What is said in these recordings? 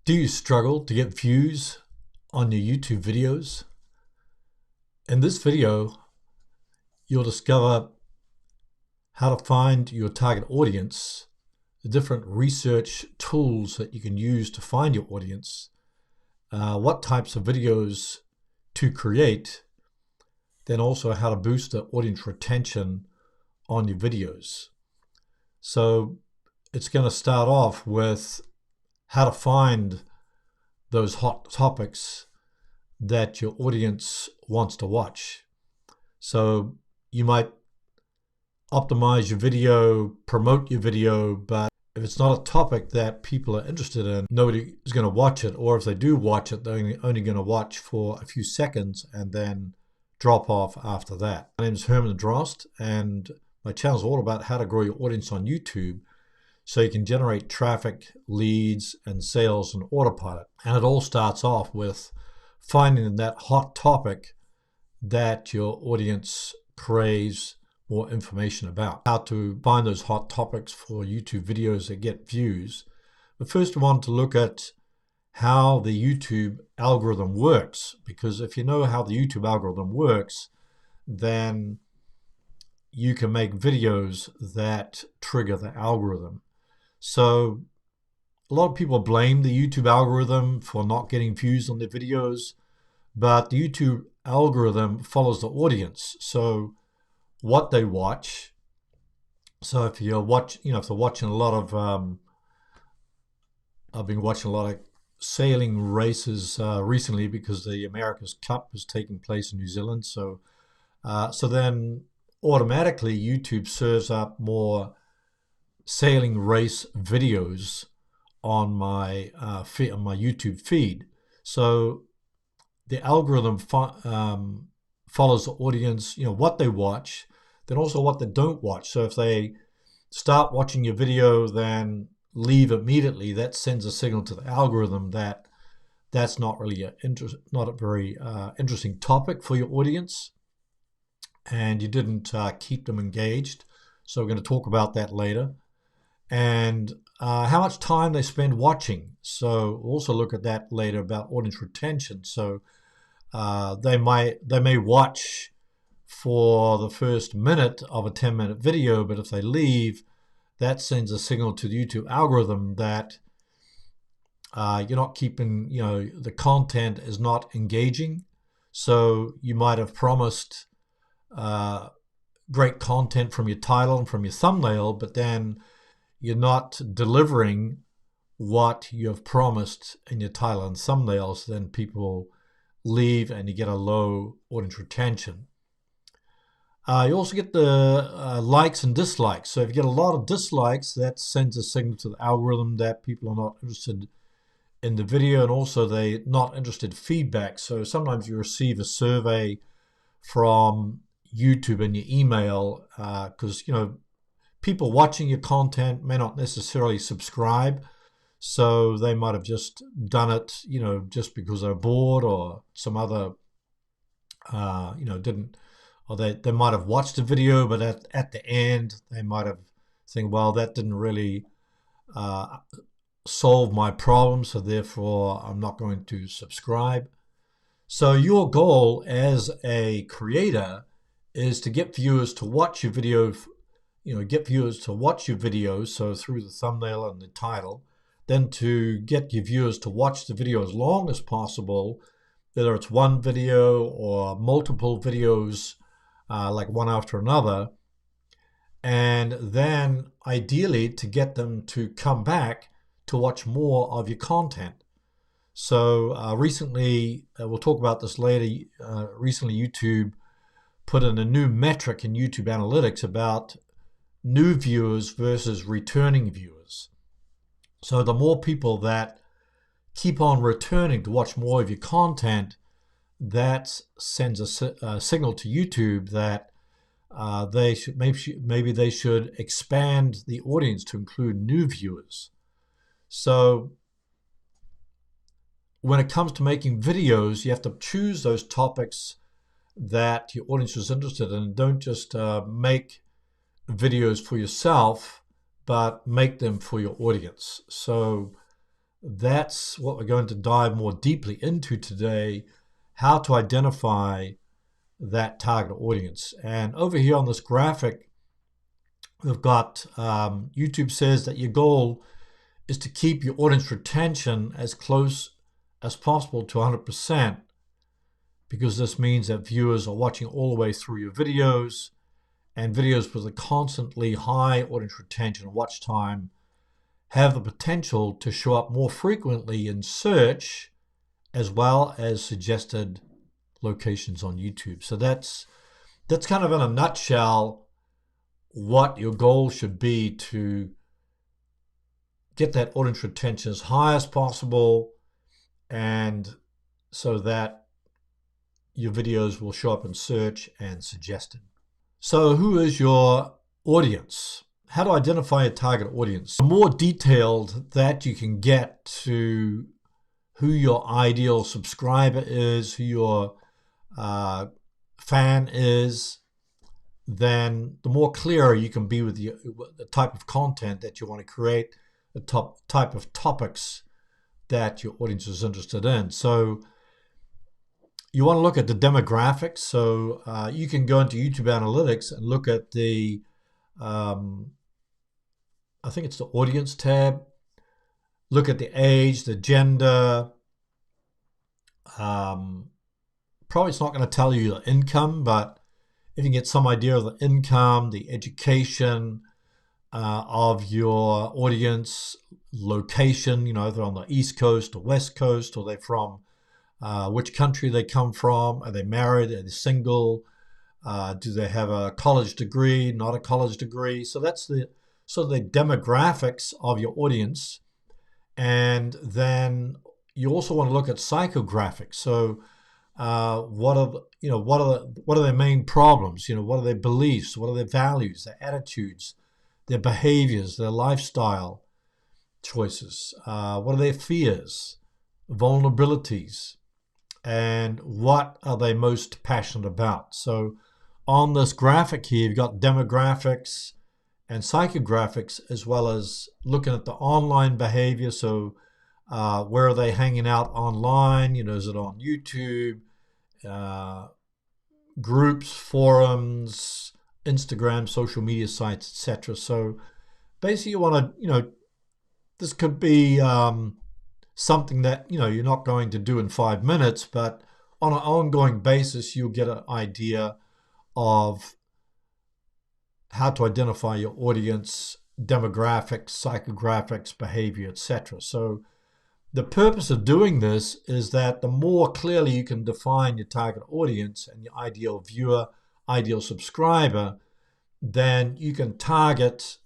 Do you struggle to get views on your YouTube videos? In this video, you'll discover how to find your target audience, the different research tools that you can use to find your audience, what types of videos to create, then also how to boost the audience retention on your videos. So it's going to start off with how to find those hot topics that your audience wants to watch. So you might optimize your video, promote your video, but if it's not a topic that people are interested in, nobody is going to watch it. Or if they do watch it, they're only going to watch for a few seconds and then drop off after that. My name is Herman Drost, and my channel is all about how to grow your audience on YouTube so you can generate traffic, leads, and sales in autopilot. And it all starts off with finding that hot topic that your audience craves more information about. How to find those hot topics for YouTube videos that get views. But first we want to look at how the YouTube algorithm works, because if you know how the YouTube algorithm works, then you can make videos that trigger the algorithm. So a lot of people blame the YouTube algorithm for not getting views on their videos, but the YouTube algorithm follows the audience. So what they watch. So if you're if they're watching a lot of, I've been watching a lot of sailing races recently because the America's Cup is taking place in New Zealand. So then automatically YouTube serves up more sailing race videos on my YouTube feed. So the algorithm follows the audience, what they watch, then also what they don't watch. So if they start watching your video, then leave immediately, that sends a signal to the algorithm that that's not really not a very interesting topic for your audience, and you didn't keep them engaged. So we're going to talk about that later. And how much time they spend watching. So we'll also look at that later about audience retention. So they may watch for the first minute of a 10-minute video, but if they leave, that sends a signal to the YouTube algorithm that you're not keeping, the content is not engaging. So you might have promised great content from your title and from your thumbnail, but then you're not delivering what you have promised in your title and thumbnails, then people leave and you get a low audience retention. You also get the likes and dislikes. So if you get a lot of dislikes, that sends a signal to the algorithm that people are not interested in the video, and also they're not interested in feedback. So sometimes you receive a survey from YouTube in your email because, people watching your content may not necessarily subscribe. So they might have just done it, just because they're bored or some other, didn't, or they might have watched the video, but at the end, they might have think, well, that didn't really solve my problem, so therefore I'm not going to subscribe. So your goal as a creator is to get viewers to watch your video, so through the thumbnail and the title, then to get your viewers to watch the video as long as possible, whether it's one video or multiple videos, like one after another, and then ideally to get them to come back to watch more of your content. So recently, we'll talk about this later, recently YouTube put in a new metric in YouTube Analytics about new viewers versus returning viewers. So the more people that keep on returning to watch more of your content, that sends a signal to YouTube that maybe they should expand the audience to include new viewers. So when it comes to making videos, you have to choose those topics that your audience is interested in. Don't just make videos for yourself, but make them for your audience. So that's what we're going to dive more deeply into today, how to identify that target audience. And over here on this graphic, we've got YouTube says that your goal is to keep your audience retention as close as possible to 100%, because this means that viewers are watching all the way through your videos, and videos with a constantly high audience retention and watch time have the potential to show up more frequently in search as well as suggested locations on YouTube. So that's kind of in a nutshell what your goal should be, to get that audience retention as high as possible, and so that your videos will show up in search and suggested. So who is your audience? How to identify a target audience? The more detailed that you can get to who your ideal subscriber is, who your fan is, then the more clearer you can be with the type of content that you want to create, the type of topics that your audience is interested in. So you want to look at the demographics. So you can go into YouTube Analytics and look at the, I think it's the audience tab. Look at the age, the gender. Probably it's not going to tell you the income, but if you can get some idea of the income, the education of your audience, location, you know, they're on the East Coast or West Coast, or they're from which country they come from, are they married, are they single, do they have a college degree, not a college degree. So that's the demographics of your audience. And then you also want to look at psychographics. So what are their main problems? You know, what are their beliefs? What are their values, their attitudes, their behaviors, their lifestyle choices? What are their fears, vulnerabilities, and what are they most passionate about? So on this graphic here, you've got demographics and psychographics, as well as looking at the online behavior. So where are they hanging out online? You know, is it on YouTube, groups, forums, Instagram, social media sites, etc. So basically you want to, you know, this could be something that, you know, you're not going to do in 5 minutes, but on an ongoing basis, you'll get an idea of how to identify your audience, demographics, psychographics, behavior, etc. So the purpose of doing this is that the more clearly you can define your target audience and your ideal viewer, ideal subscriber, then you can target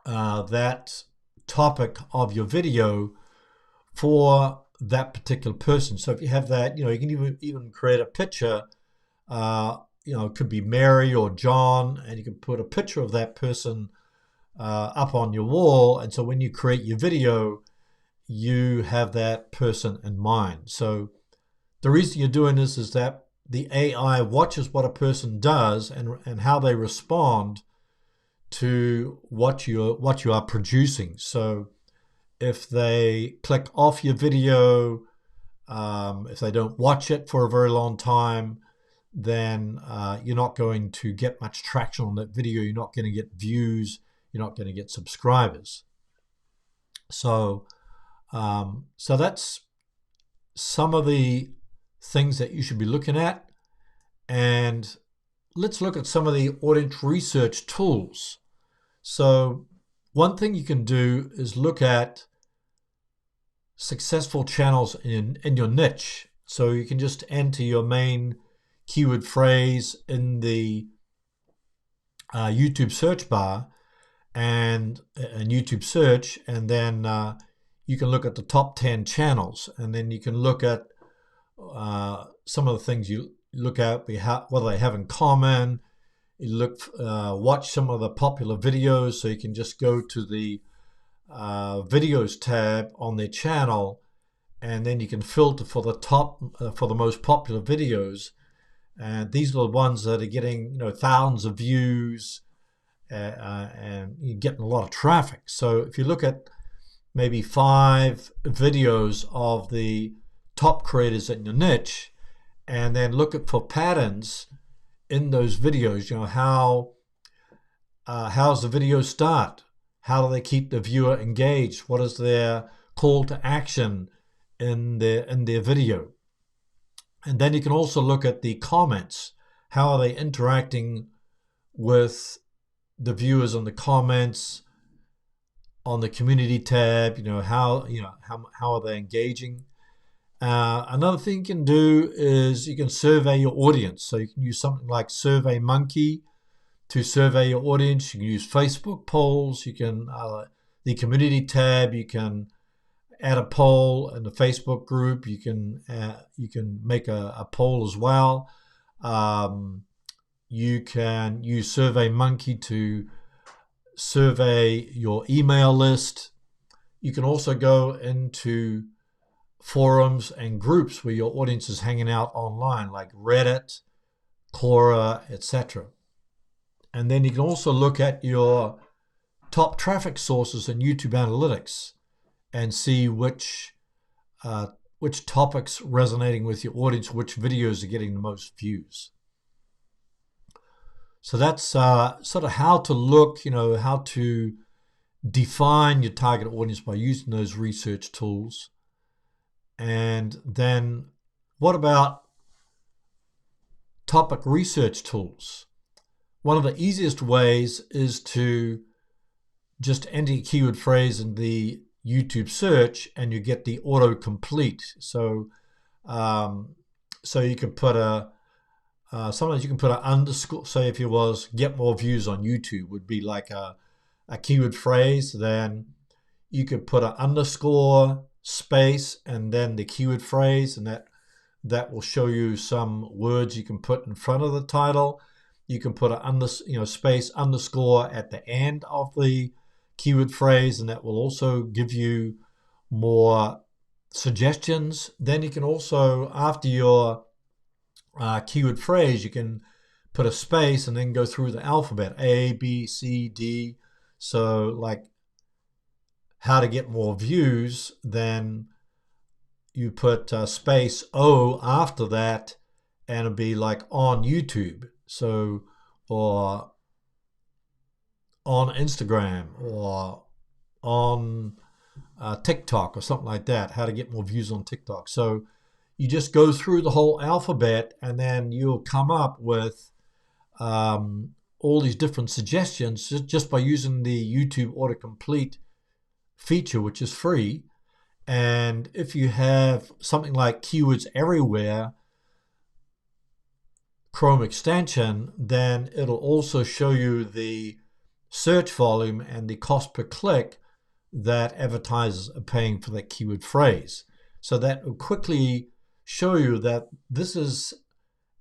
that topic of your video for that particular person. So if you have that, you know, you can even create a picture, you know, it could be Mary or John, and you can put a picture of that person up on your wall. And so when you create your video, you have that person in mind. So the reason you're doing this is that the AI watches what a person does and how they respond to what you are producing. So if they click off your video, if they don't watch it for a very long time, then you're not going to get much traction on that video. You're not going to get views. You're not going to get subscribers. So that's some of the things that you should be looking at. And let's look at some of the audience research tools. So one thing you can do is look at successful channels in your niche. So you can just enter your main keyword phrase in the YouTube search bar and YouTube search, and then you can look at the top 10 channels, and then you can look at some of the things you look at, what they have in common. You watch some of the popular videos, so you can just go to the videos tab on their channel, and then you can filter for the most popular videos. And these are the ones that are getting, you know, thousands of views, and you're getting a lot of traffic. So if you look at maybe 5 videos of the top creators in your niche, and then look at for patterns in those videos. You know, how's the video start? How do they keep the viewer engaged? What is their call to action in their video? And then you can also look at the comments. How are they interacting with the viewers on the comments, on the community tab? How are they engaging? Another thing you can do is you can survey your audience. So you can use something like SurveyMonkey to survey your audience. You can use Facebook polls. You can the community tab. You can add a poll in the Facebook group. You can make a poll as well. You can use SurveyMonkey to survey your email list. You can also go into forums and groups where your audience is hanging out online, like Reddit, Quora, etc. And then you can also look at your top traffic sources in YouTube Analytics and see which topics resonating with your audience, which videos are getting the most views. So that's sort of how to look, how to define your target audience by using those research tools. And then what about topic research tools? One of the easiest ways is to just enter a keyword phrase in the YouTube search and you get the autocomplete. So you can put sometimes you can put an underscore. Say if it was get more views on YouTube would be like a keyword phrase, then you could put an underscore space and then the keyword phrase, and that will show you some words you can put in front of the title. You can put a space underscore at the end of the keyword phrase, and that will also give you more suggestions. Then you can also, after your keyword phrase, you can put a space and then go through the alphabet, A, B, C, D. So like how to get more views, then you put space O after that, and it'll be like on YouTube, so, or on Instagram, or on TikTok or something like that, how to get more views on TikTok. So you just go through the whole alphabet and then you'll come up with all these different suggestions just by using the YouTube autocomplete feature, which is free. And if you have something like Keywords Everywhere Chrome extension, then it'll also show you the search volume and the cost per click that advertisers are paying for that keyword phrase. So that will quickly show you that this is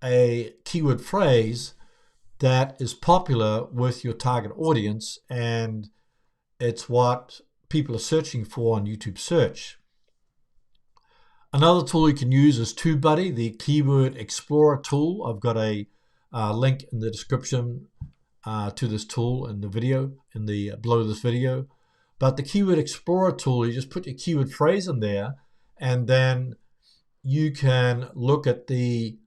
a keyword phrase that is popular with your target audience, and it's what people are searching for on YouTube search. Another tool you can use is TubeBuddy, the Keyword Explorer tool. I've got a link in the description to this tool in the video, below this video. But the Keyword Explorer tool, you just put your keyword phrase in there, and then you can look at the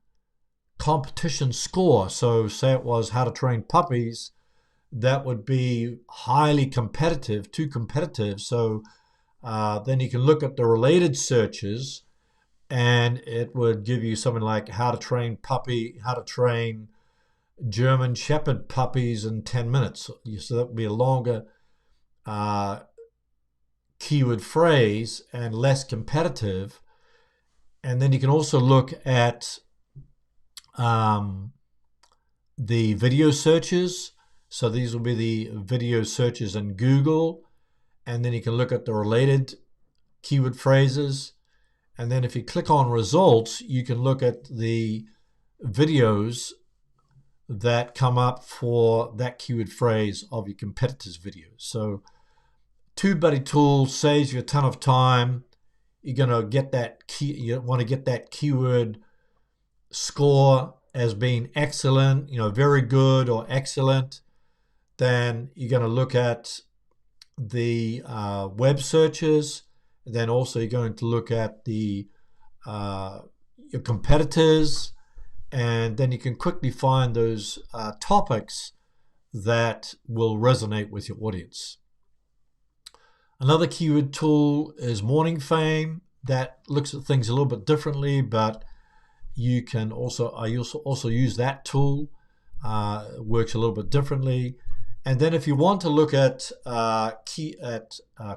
competition score. So say it was how to train puppies, that would be highly competitive, too competitive. So then you can look at the related searches, and it would give you something like how to train German Shepherd puppies in 10 minutes. So that would be a longer keyword phrase and less competitive. And then you can also look at the video searches. So these will be the video searches in Google. And then you can look at the related keyword phrases. And then if you click on results, you can look at the videos that come up for that keyword phrase of your competitors' videos. So TubeBuddy tool saves you a ton of time. You're going to get you want to get that keyword score as being excellent, very good or excellent. Then you're going to look at web searches. Then also you're going to look at your competitors, and then you can quickly find those topics that will resonate with your audience. Another keyword tool is Morning Fame. That looks at things a little bit differently, but you can also use that tool. Works a little bit differently. And then if you want to look at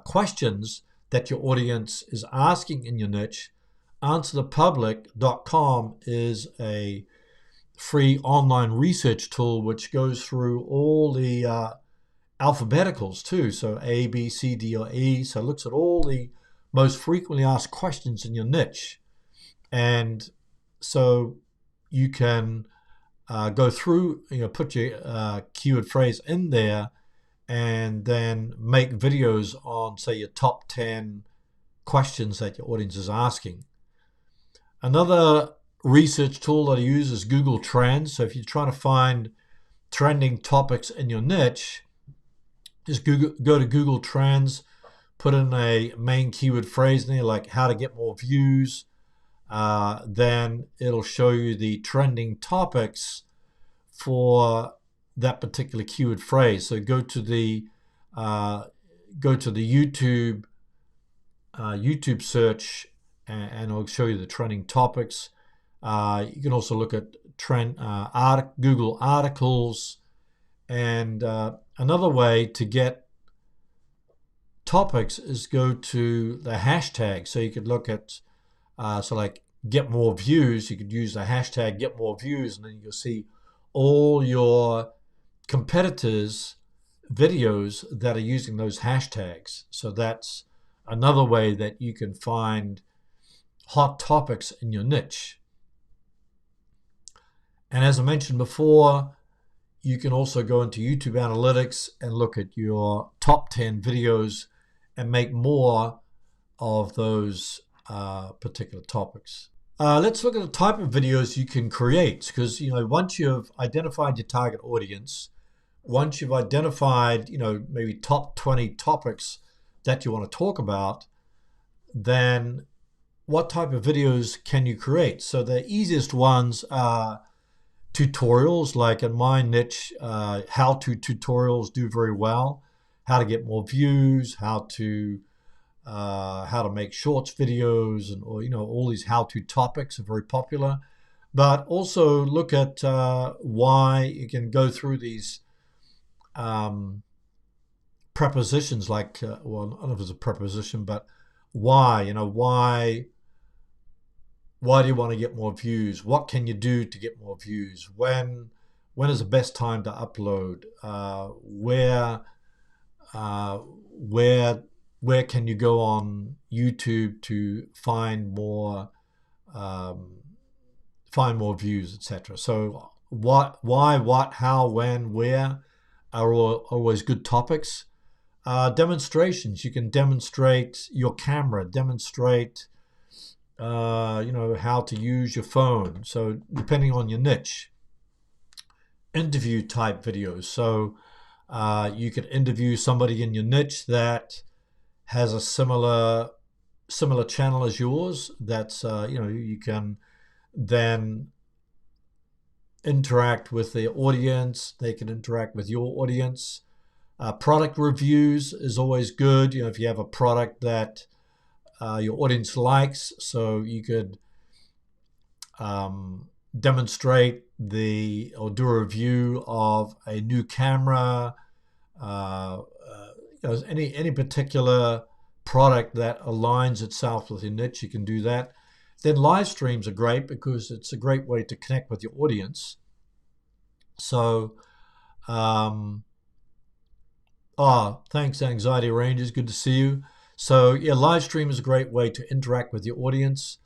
questions that your audience is asking in your niche, answerthepublic.com is a free online research tool which goes through all the alphabeticals too. So A, B, C, D, or E. So it looks at all the most frequently asked questions in your niche. And so you can go through, put your keyword phrase in there, and then make videos on, say, your top 10 questions that your audience is asking. Another research tool that I use is Google Trends. So if you're trying to find trending topics in your niche, just go to Google Trends, put in a main keyword phrase in there like how to get more views. Then it'll show you the trending topics for that particular keyword phrase. So go to the YouTube search, and it'll show you the trending topics. You can also look at Google articles, and another way to get topics is go to the hashtag. So you could look at like get more views. You could use the hashtag get more views, and then you'll see all your competitors' videos that are using those hashtags. So that's another way that you can find hot topics in your niche. And as I mentioned before, you can also go into YouTube Analytics and look at your top 10 videos and make more of those particular topics. Let's look at the type of videos you can create, because once you've identified your target audience, once you've identified maybe top 20 topics that you want to talk about, then what type of videos can you create? So the easiest ones are tutorials. Like in my niche, how-to tutorials do very well. How to get more views, how to make shorts videos, and all these how-to topics are very popular. But also look at why. You can go through these prepositions, like well, I don't know if it's a preposition, but why. Why do you want to get more views? What can you do to get more views? When is the best time to upload? Where can you go on YouTube to find more views, etc. So what, why, what, how, when, where are always good topics. Demonstrations. You can demonstrate your camera, demonstrate how to use your phone. So depending on your niche. Interview type videos. So you could interview somebody in your niche that has a similar channel as yours. That's you can then interact with the audience. They can interact with your audience. Product reviews is always good. If you have a product that your audience likes, so you could demonstrate or do a review of a new camera, any particular product that aligns itself with your niche, you can do that. Then live streams are great because it's a great way to connect with your audience. So, thanks, Anxiety Rangers. Good to see you. So yeah, live stream is a great way to interact with your audience,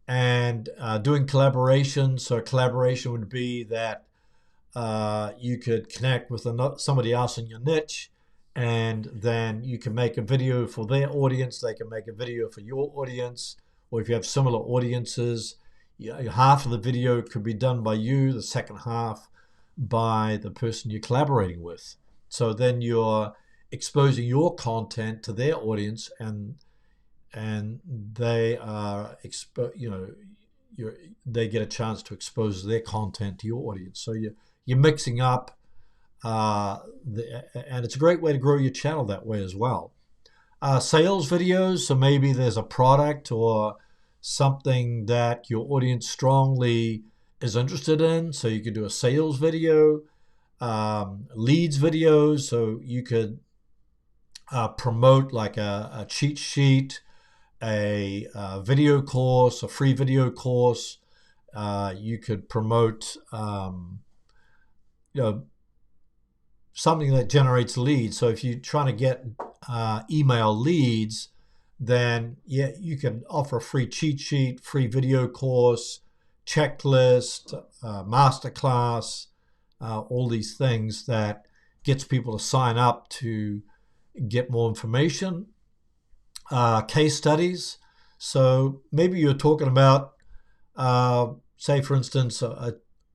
and doing collaboration. So collaboration would be that you could connect with somebody else in your niche, and then you can make a video for their audience. They can make a video for your audience, or if you have similar audiences, half of the video could be done by you, the second half by the person you're collaborating with. So then you're exposing your content to their audience, and they are they get a chance to expose their content to your audience. So you're mixing up, and it's a great way to grow your channel that way as well. Sales videos, so maybe there's a product or something that your audience strongly is interested in, so you could do a sales video. Leads videos, so you could promote like a cheat sheet, a video course, a free video course. You could promote something that generates leads. So if you're trying to get email leads, then yeah, you can offer a free cheat sheet, free video course, checklist, masterclass, all these things that gets people to sign up to get more information. Case studies. So maybe you're talking about, say for instance,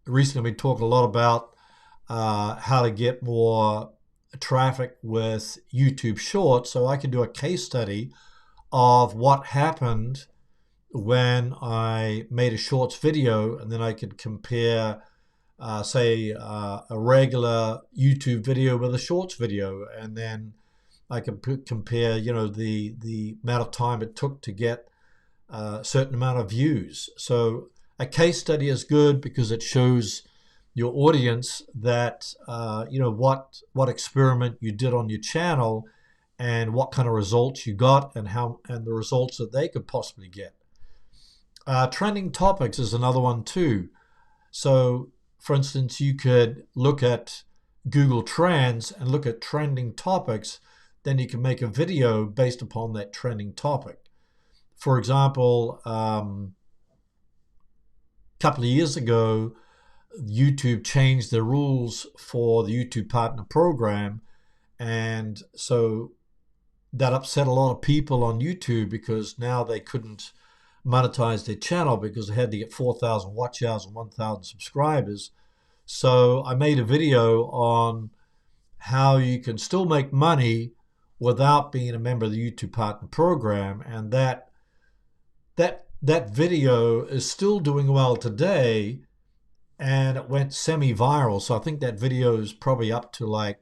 recently we talked a lot about how to get more traffic with YouTube Shorts. So I could do a case study of what happened when I made a Shorts video, and then I could compare, say, a regular YouTube video with a Shorts video, and then I could compare, the amount of time it took to get a certain amount of views. So a case study is good because it shows your audience that what experiment you did on your channel and what kind of results you got, and the results that they could possibly get. Trending topics is another one too. So for instance, you could look at Google Trends and look at trending topics. Then you can make a video based upon that trending topic. For example, a couple of years ago, YouTube changed the rules for the YouTube Partner Program, and so that upset a lot of people on YouTube because now they couldn't monetize their channel because they had to get 4,000 watch hours and 1,000 subscribers. So I made a video on how you can still make money without being a member of the YouTube Partner Program, and that video is still doing well today, and it went semi-viral. So I think that video is probably up to like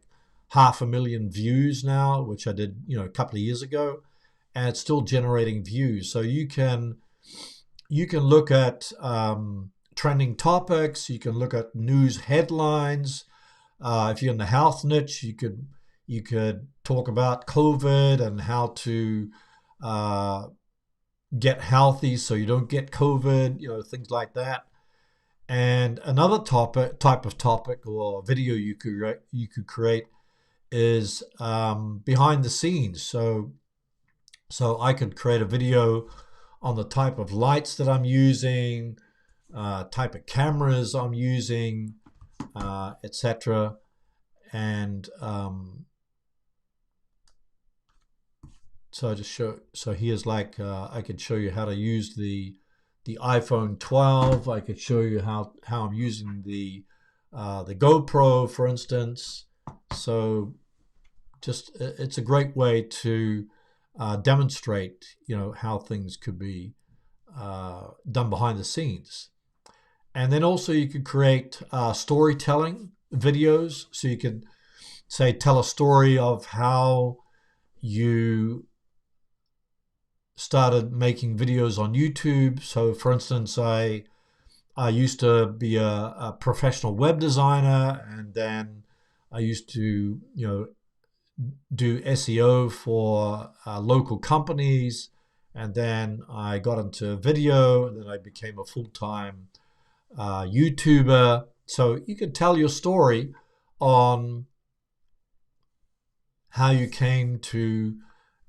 500,000 views now, which I did a couple of years ago, and it's still generating views. So you can look at trending topics, you can look at news headlines. If you're in the health niche, you could talk about COVID and how to get healthy so you don't get COVID, things like that. And another type of topic or video you could create is behind the scenes. So I could create a video on the type of lights that I'm using, type of cameras I'm using, etc. And so I just show. So here's like I could show you how to use the iPhone 12. I could show you how I'm using the GoPro, for instance. So just it's a great way to demonstrate how things could be done behind the scenes. And then also you could create storytelling videos. So you could say tell a story of how you started making videos on YouTube. So for instance, I used to be a professional web designer, and then I used to do SEO for local companies, and then I got into video, and then I became a full-time YouTuber. So you could tell your story on how you came to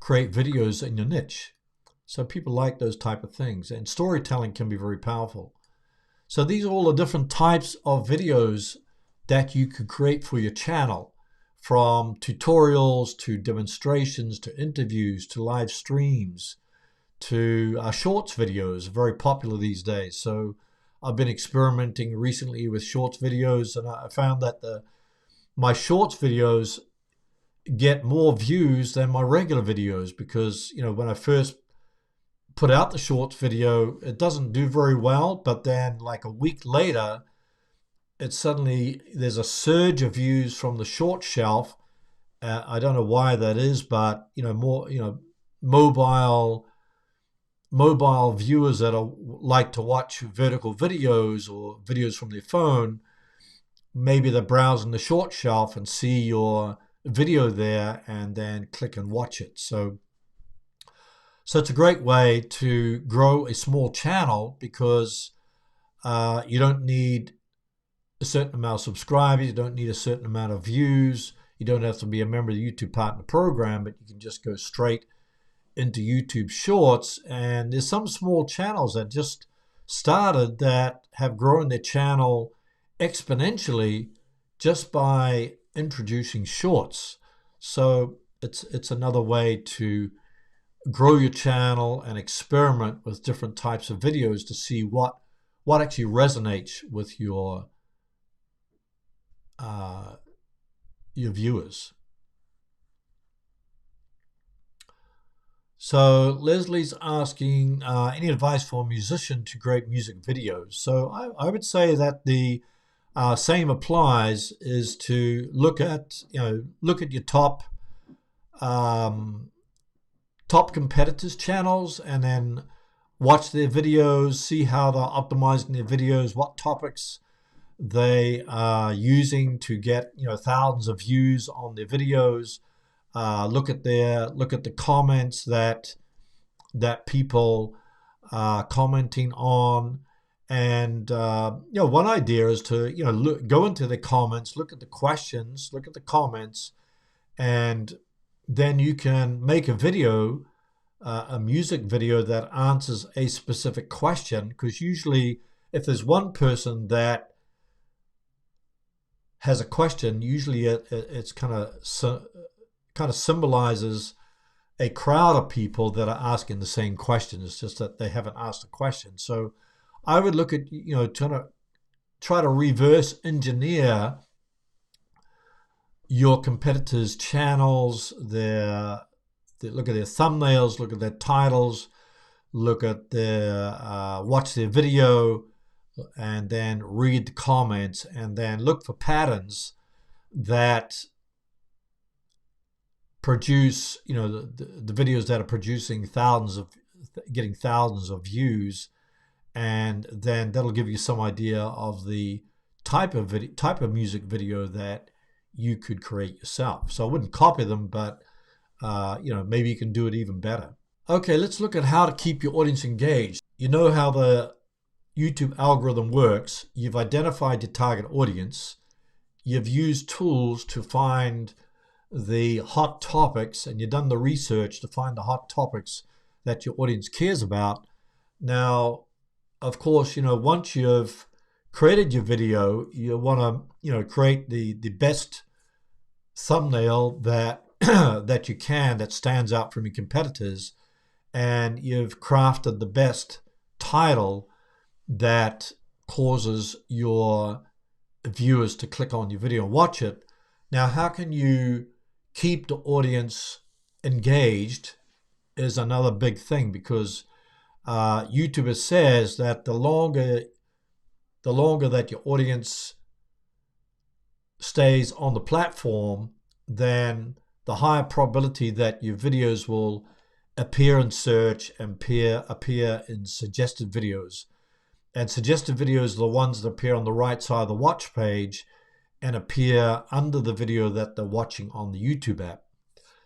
create videos in your niche. So people like those type of things, and storytelling can be very powerful. So these are all the different types of videos that you could create for your channel, from tutorials to demonstrations to interviews to live streams to shorts videos, very popular these days. So I've been experimenting recently with shorts videos, and I found that my shorts videos get more views than my regular videos, because when I first put out the shorts video, it doesn't do very well, but then like a week later, there's a surge of views from the short shelf. I don't know why that is, but more mobile viewers that like to watch vertical videos or videos from their phone, maybe they're browsing the short shelf and see your video there and then click and watch it. So it's a great way to grow a small channel, because you don't need a certain amount of subscribers, you don't need a certain amount of views, you don't have to be a member of the YouTube Partner Program, but you can just go straight into YouTube Shorts. And there's some small channels that just started that have grown their channel exponentially just by introducing Shorts. So it's another way to grow your channel and experiment with different types of videos to see what actually resonates with your viewers. So Leslie's asking, any advice for a musician to create music videos? So I would say that the same applies, is to look at your top competitors' channels, and then watch their videos, see how they're optimizing their videos, what topics they are using to get thousands of views on their videos. Look at the comments that people are commenting on, and one idea is to go into the comments, look at the questions, look at the comments, and then you can make a video, a music video that answers a specific question. Because usually, if there's one person that has a question, usually it's kind of symbolizes a crowd of people that are asking the same question. It's just that they haven't asked a question. So I would look at try to reverse engineer your competitors' channels, look at their thumbnails, look at their titles, look at watch their video, and then read the comments, and then look for patterns that produce, the videos that are producing getting thousands of views, and then that'll give you some idea of the type of music video that you could create yourself. So I wouldn't copy them, but maybe you can do it even better. Okay, let's look at how to keep your audience engaged. You know how the YouTube algorithm works. You've identified your target audience. You've used tools to find the hot topics, and you've done the research to find the hot topics that your audience cares about. Now, of course, once you've created your video, you want to create the best thumbnail that that you can, that stands out from your competitors, and you've crafted the best title that causes your viewers to click on your video and watch it. Now, how can you keep the audience engaged is another big thing, because YouTube says that the longer that your audience stays on the platform, then the higher probability that your videos will appear in search and appear in suggested videos. And suggested videos are the ones that appear on the right side of the watch page and appear under the video that they're watching on the YouTube app.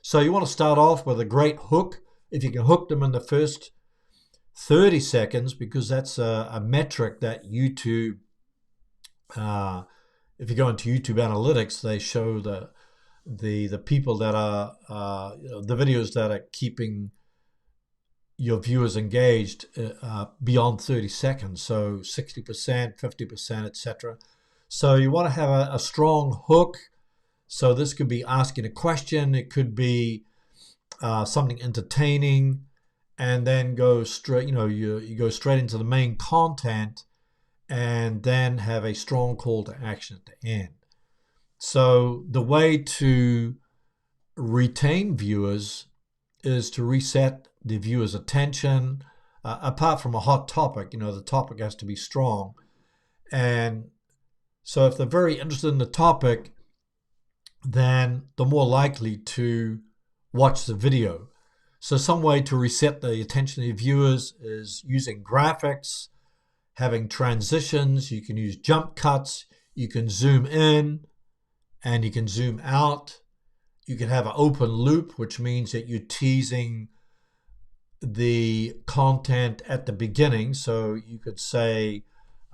So you want to start off with a great hook. If you can hook them in the first 30 seconds, because that's a metric that YouTube, if you go into YouTube Analytics, they show the people that are, the videos that are keeping your viewers engaged beyond 30 seconds. So 60%, 50%, etc. So you want to have a strong hook. So this could be asking a question. It could be something entertaining, and then go straight, you go straight into the main content, and then have a strong call to action at the end. So the way to retain viewers is to reset the viewer's attention. Apart from a hot topic, the topic has to be strong. And so if they're very interested in the topic, then they're more likely to watch the video. So some way to reset the attention of your viewers is using graphics, having transitions. You can use jump cuts. You can zoom in and you can zoom out. You can have an open loop, which means that you're teasing the content at the beginning. So you could say,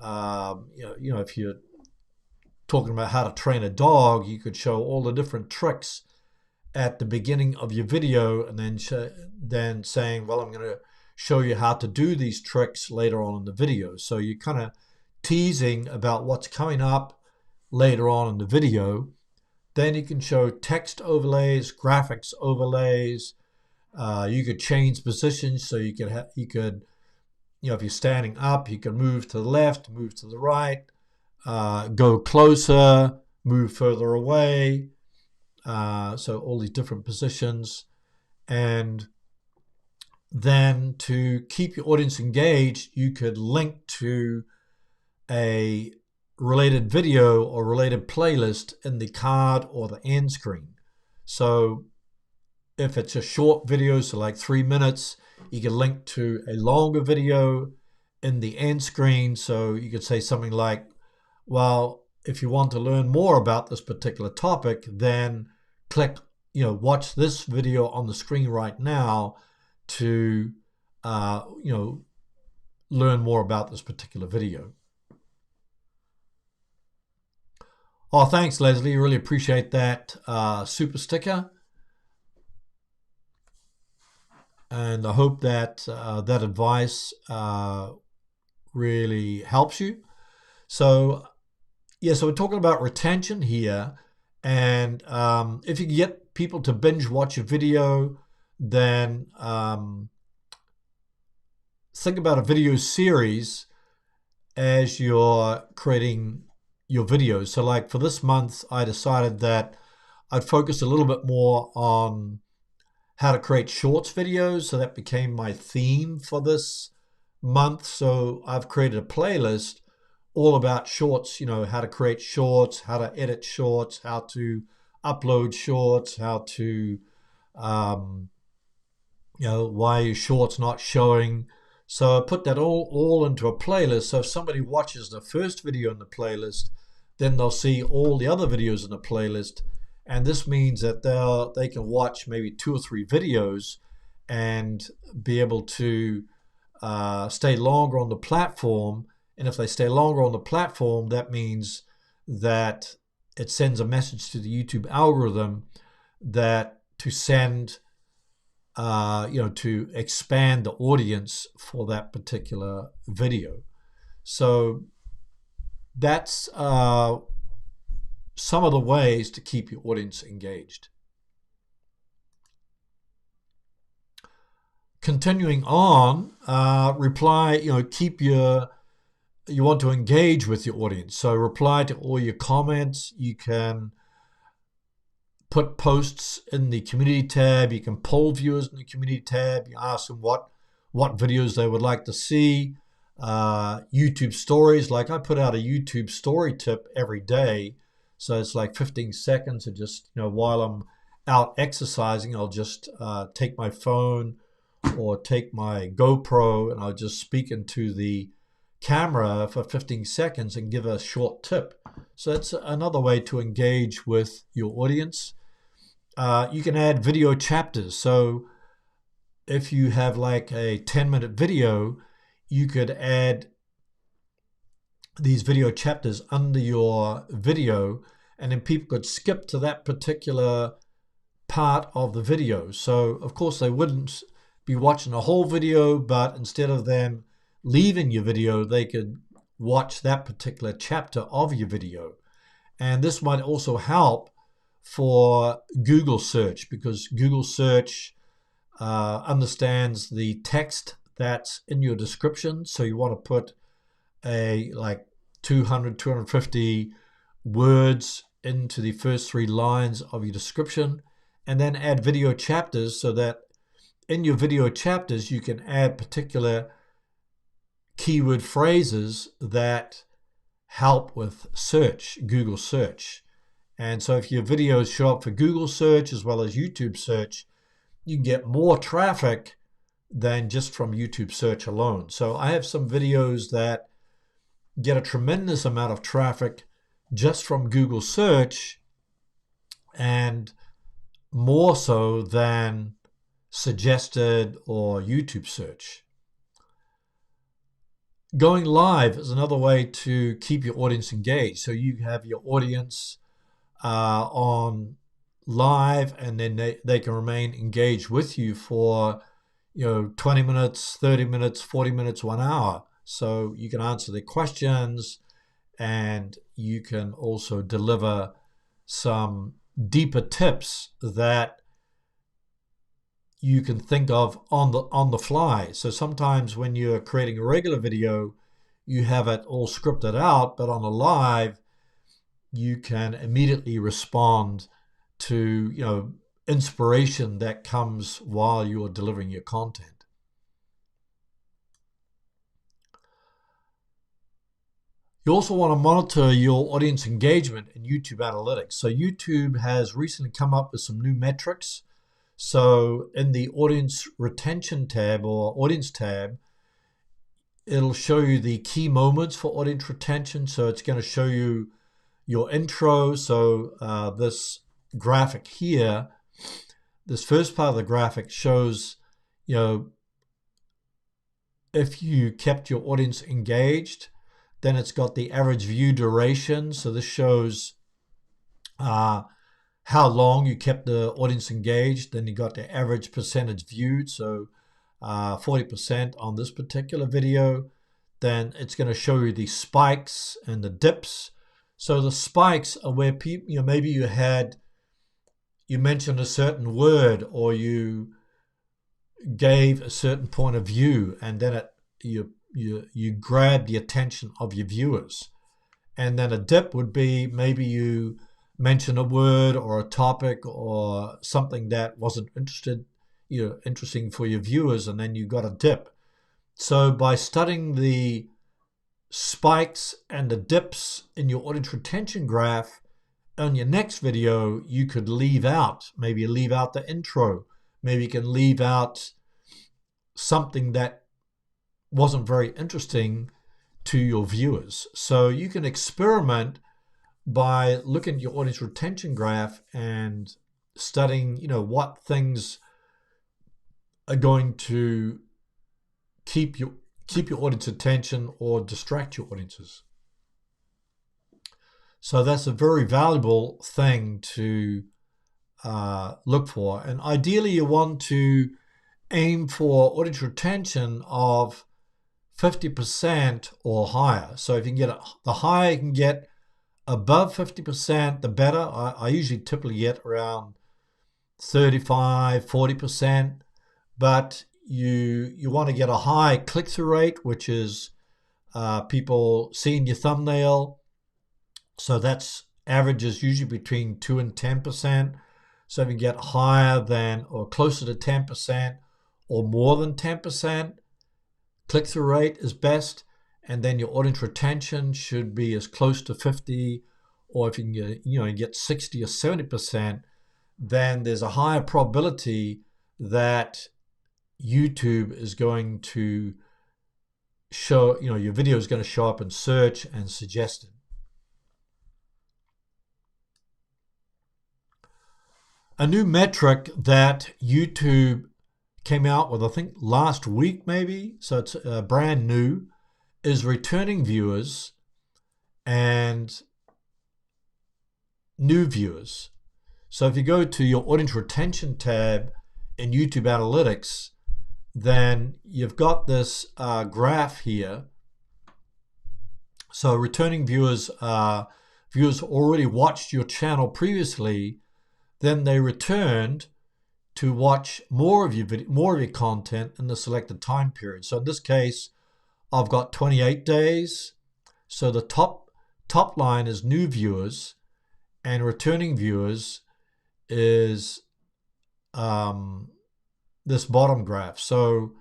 if you're talking about how to train a dog, you could show all the different tricks at the beginning of your video, and then saying, well, I'm going to show you how to do these tricks later on in the video. So you're kind of teasing about what's coming up later on in the video. Then you can show text overlays, graphics overlays. You could change positions, so you could if you're standing up, you can move to the left, move to the right, go closer, move further away. So all these different positions. And then to keep your audience engaged, you could link to a related video or related playlist in the card or the end screen. So if it's a short video, so like 3 minutes, you can link to a longer video in the end screen. So you could say something like, well, if you want to learn more about this particular topic, then click, watch this video on the screen right now to, learn more about this particular video. Oh, thanks, Leslie. Really appreciate that super sticker. And I hope that that advice really helps you. So, so we're talking about retention here. And if you can get people to binge watch a video, then think about a video series as you're creating your videos. So like for this month, I decided that I'd focus a little bit more on how to create shorts videos. So that became my theme for this month. So I've created a playlist all about shorts, how to create shorts, how to edit shorts, how to upload shorts, how to, why your shorts not showing. So I put that all into a playlist. So if somebody watches the first video in the playlist, then they'll see all the other videos in the playlist. And this means that they can watch maybe 2 or 3 videos and be able to stay longer on the platform. And if they stay longer on the platform, that means that it sends a message to the YouTube algorithm that to send, to expand the audience for that particular video. So that's some of the ways to keep your audience engaged. Continuing on, you want to engage with your audience. So reply to all your comments. You can put posts in the community tab. You can poll viewers in the community tab. You ask them what videos they would like to see. YouTube stories, like I put out a YouTube story tip every day. So it's like 15 seconds of just, while I'm out exercising, I'll just take my phone or take my GoPro and I'll just speak into the camera for 15 seconds and give a short tip. So that's another way to engage with your audience. You can add video chapters. So if you have like a 10-minute video, you could add these video chapters under your video, and then people could skip to that particular part of the video. So of course they wouldn't be watching the whole video, but instead of them leaving your video, they could watch that particular chapter of your video. And this might also help for Google search, because Google search understands the text that's in your description. So you want to put like 200, 250 words into the first 3 lines of your description. and then add video chapters, so that in your video chapters you can add particular keyword phrases that help with search, Google search. And so if your videos show up for Google search as well as YouTube search, you can get more traffic than just from YouTube search alone. So I have some videos that get a tremendous amount of traffic just from Google search, and more so than suggested or YouTube search. Going live is another way to keep your audience engaged. So you have your audience on live, and then they can remain engaged with you for 20 minutes, 30 minutes, 40 minutes, 1 hour. So you can answer their questions, and you can also deliver some deeper tips that you can think of on the fly. So sometimes when you're creating a regular video, you have it all scripted out, but on a live, you can immediately respond to inspiration that comes while you're delivering your content. You also want to monitor your audience engagement in YouTube Analytics. So YouTube has recently come up with some new metrics. So in the audience retention tab or audience tab, it'll show you the key moments for audience retention. So it's going to show you your intro. So this graphic here, this first part of the graphic shows, if you kept your audience engaged. Then it's got the average view duration. So this shows how long you kept the audience engaged. Then you got the average percentage viewed. So 40% on this particular video. Then it's going to show you the spikes and the dips. So the spikes are where people, maybe you mentioned a certain word, or you gave a certain point of view, and then you grab the attention of your viewers. And then a dip would be maybe you mention a word or a topic or something that wasn't interesting for your viewers, and then you got a dip. So by studying the spikes and the dips in your audience retention graph, on your next video, you could leave out the intro. Maybe you can leave out something that wasn't very interesting to your viewers. So you can experiment by looking at your audience retention graph and studying, what things are going to keep your audience attention or distract your audiences. So that's a very valuable thing to look for. And ideally, you want to aim for audience retention of 50% or higher. So if you can get the higher you can get, above 50%, the better. I usually typically get around 35, 40%, but you want to get a high click-through rate, which is people seeing your thumbnail. So that's averages usually between 2 and 10%. So if you get higher than or closer to 10% or more than 10%, click-through rate is best. And then your audience retention should be as close to 50, or if you can get 60 or 70%, then there's a higher probability that YouTube is going to show, your video is going to show up in search and suggested. A new metric that YouTube came out with, I think last week maybe, so it's brand new, is returning viewers and new viewers. So if you go to your audience retention tab in YouTube Analytics, then you've got this graph here. So returning viewers, viewers already watched your channel previously, then they returned to watch more of your content in the selected time period. So in this case, I've got 28 days. So the top line is new viewers, and returning viewers is this bottom graph. So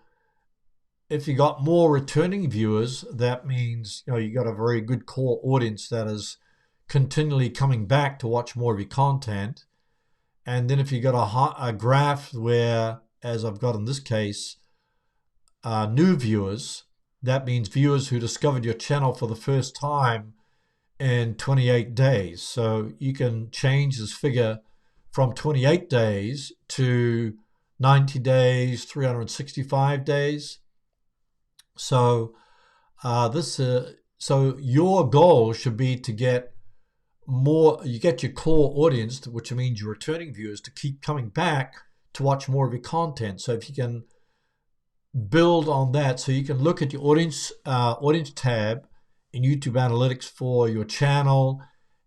if you got more returning viewers, that means you got a very good core audience that is continually coming back to watch more of your content. And then if you got a graph where, as I've got in this case, new viewers, that means viewers who discovered your channel for the first time in 28 days. So you can change this figure from 28 days to 90 days, 365 days. So so your goal should be to get more. You get your core audience, which means your returning viewers, to keep coming back to watch more of your content. So if you can build on that, so you can look at your audience tab in YouTube Analytics for your channel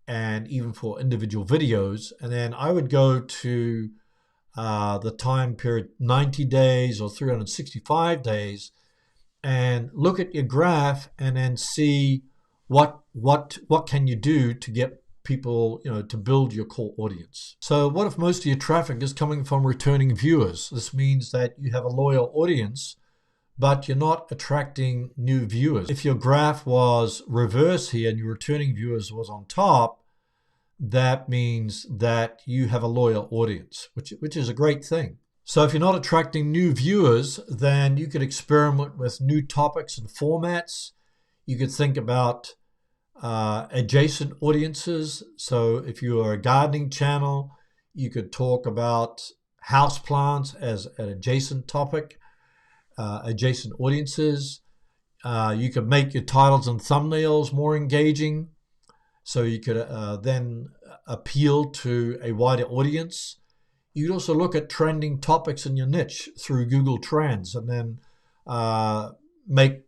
and even for individual videos. And then I would go to the time period 90 days or 365 days and look at your graph and then see what can you do to get people, to build your core audience. So what if most of your traffic is coming from returning viewers? This means that you have a loyal audience, but you're not attracting new viewers. If your graph was reverse here and your returning viewers was on top, that means that you have a loyal audience, which is a great thing. So if you're not attracting new viewers, then you could experiment with new topics and formats. You could think about adjacent audiences. So if you are a gardening channel, you could talk about houseplants as an adjacent topic, adjacent audiences. You could make your titles and thumbnails more engaging. So you could then appeal to a wider audience. You could also look at trending topics in your niche through Google Trends and then make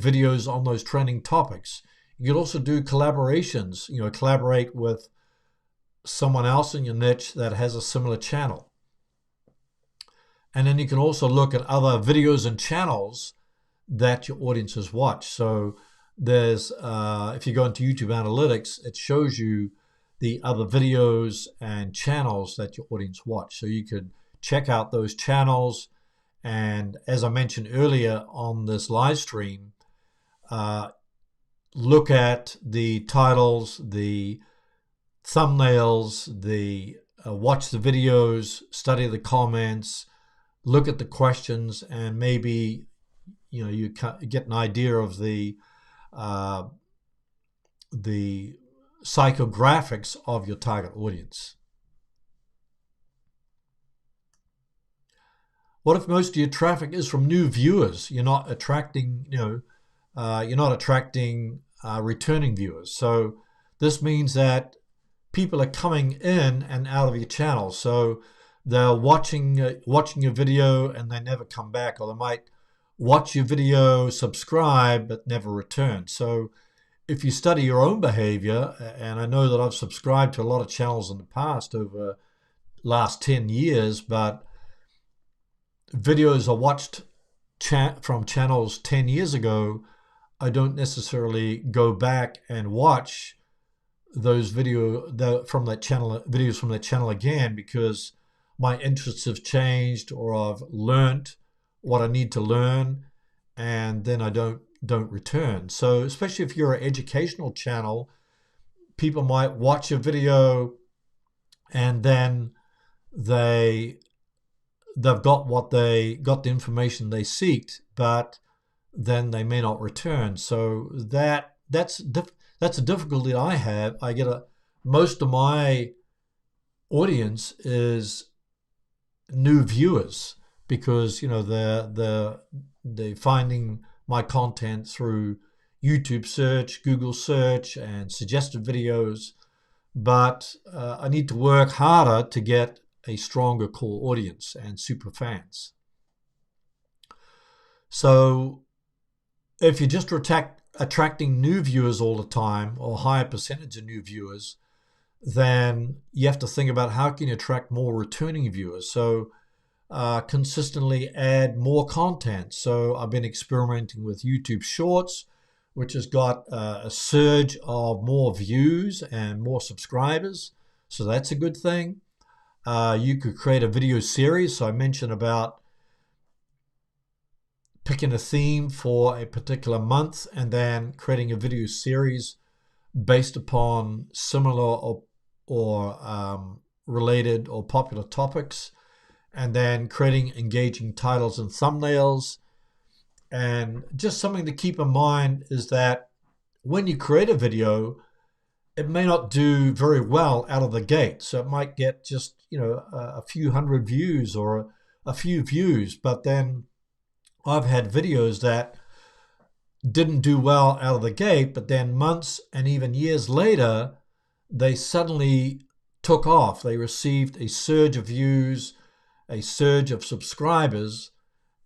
videos on those trending topics. You could also do collaborations, collaborate with someone else in your niche that has a similar channel. And then you can also look at other videos and channels that your audiences watch. So there's, if you go into YouTube Analytics, it shows you the other videos and channels that your audience watch. So you could check out those channels. And as I mentioned earlier on this live stream, look at the titles, the thumbnails, watch the videos, study the comments, look at the questions, and maybe you get an idea of the psychographics of your target audience. What if most of your traffic is from new viewers? You're not attracting, returning viewers. So this means that people are coming in and out of your channel. So they're watching your video and they never come back, or they might watch your video, subscribe, but never return. So if you study your own behavior, and I know that I've subscribed to a lot of channels in the past over the last 10 years, but videos I watched from channels 10 years ago, I don't necessarily go back and watch those videos from that channel again, because my interests have changed, or I've learned what I need to learn, and then I don't return. So especially if you're an educational channel, people might watch a video and then they've got the information they seeked, but then they may not return. So that's a difficulty I have. I get most of my audience is new viewers, because they're finding my content through YouTube search, Google search, and suggested videos. But I need to work harder to get a stronger core audience and super fans. So if you're just attracting new viewers all the time, or a higher percentage of new viewers, then you have to think about how can you attract more returning viewers. So consistently add more content. So I've been experimenting with YouTube Shorts, which has got a surge of more views and more subscribers. So that's a good thing. You could create a video series. So I mentioned about picking a theme for a particular month and then creating a video series based upon similar or related or popular topics, and then creating engaging titles and thumbnails. And just something to keep in mind is that when you create a video, it may not do very well out of the gate. So it might get just, a few hundred views or a few views, but then I've had videos that didn't do well out of the gate, but then months and even years later, they suddenly took off. They received a surge of views, a surge of subscribers.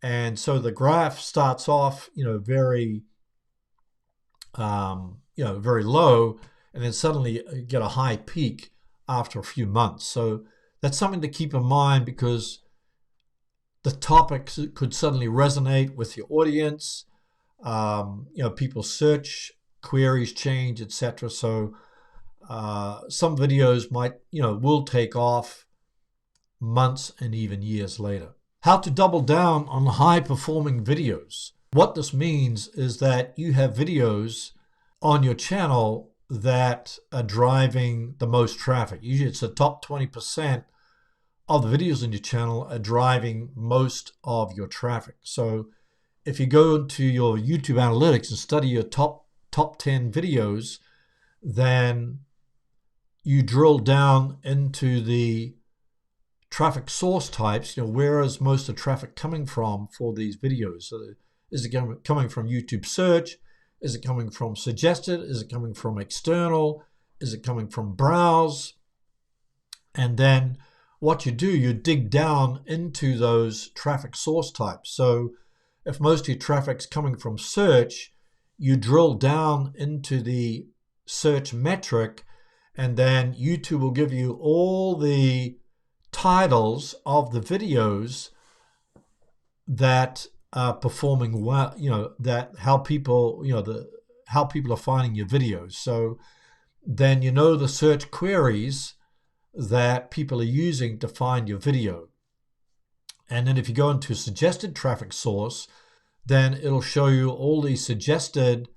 And so the graph starts off, very, very low, and then suddenly you get a high peak after a few months. So that's something to keep in mind, because the topics could suddenly resonate with your audience. People's search queries change, etc. So some videos will take off months and even years later. How to double down on high performing videos. What this means is that you have videos on your channel that are driving the most traffic. Usually it's the top 20% of the videos on your channel are driving most of your traffic. So if you go into your YouTube analytics and study your top 10 videos, then you drill down into the traffic source types. Where is most of the traffic coming from for these videos? So is it coming from YouTube search? Is it coming from suggested? Is it coming from external? Is it coming from browse? And then what you do, you dig down into those traffic source types. So if most of your traffic's coming from search, you drill down into the search metric, and then YouTube will give you all the titles of the videos that are performing well, that how people, how people are finding your videos. So then the search queries that people are using to find your video. And then if you go into suggested traffic source, then it'll show you all the suggested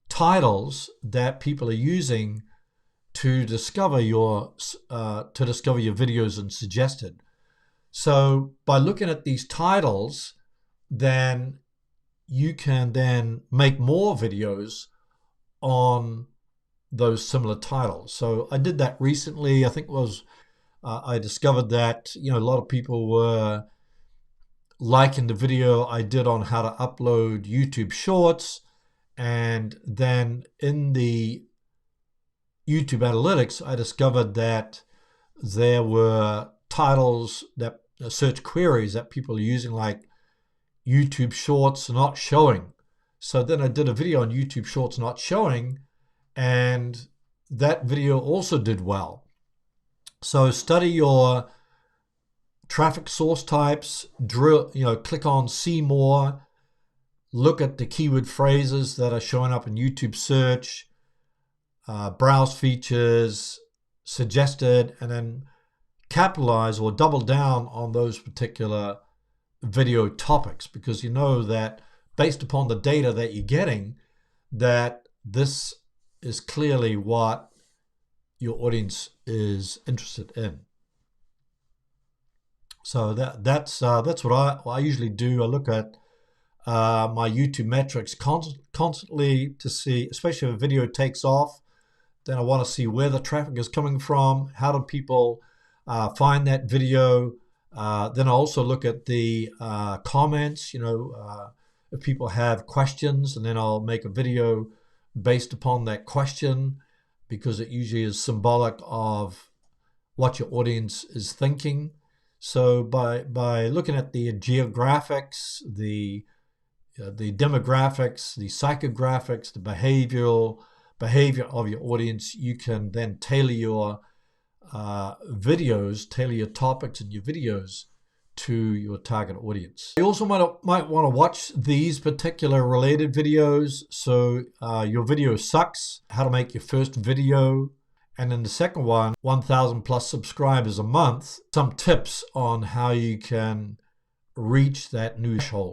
titles that people are using to discover your videos and suggested. So by looking at these titles, then you can then make more videos on those similar titles. So I did that recently. I think it was I discovered that a lot of people were liking the video I did on how to upload YouTube Shorts, and then in the YouTube analytics, I discovered that there were titles that search queries that people are using, like YouTube Shorts not showing. So then I did a video on YouTube Shorts not showing, and that video also did well. So study your traffic source types, click on see more, look at the keyword phrases that are showing up in YouTube search, browse features, suggested, and then capitalize or double down on those particular video topics, because that based upon the data that you're getting, that this is clearly what your audience is interested in. So that's what I usually do. I look at my YouTube metrics constantly to see, especially if a video takes off, then I want to see where the traffic is coming from, how do people find that video. Then I also look at the comments, if people have questions, and then I'll make a video based upon that question, because it usually is symbolic of what your audience is thinking. So by looking at the geographics, the demographics, the psychographics, the behavior of your audience, you can then tailor your tailor your topics in your videos to your target audience. You also might want to watch these particular related videos. So your video sucks, how to make your first video, And in the second one, 1,000 plus subscribers a month, some tips on how you can reach that new threshold.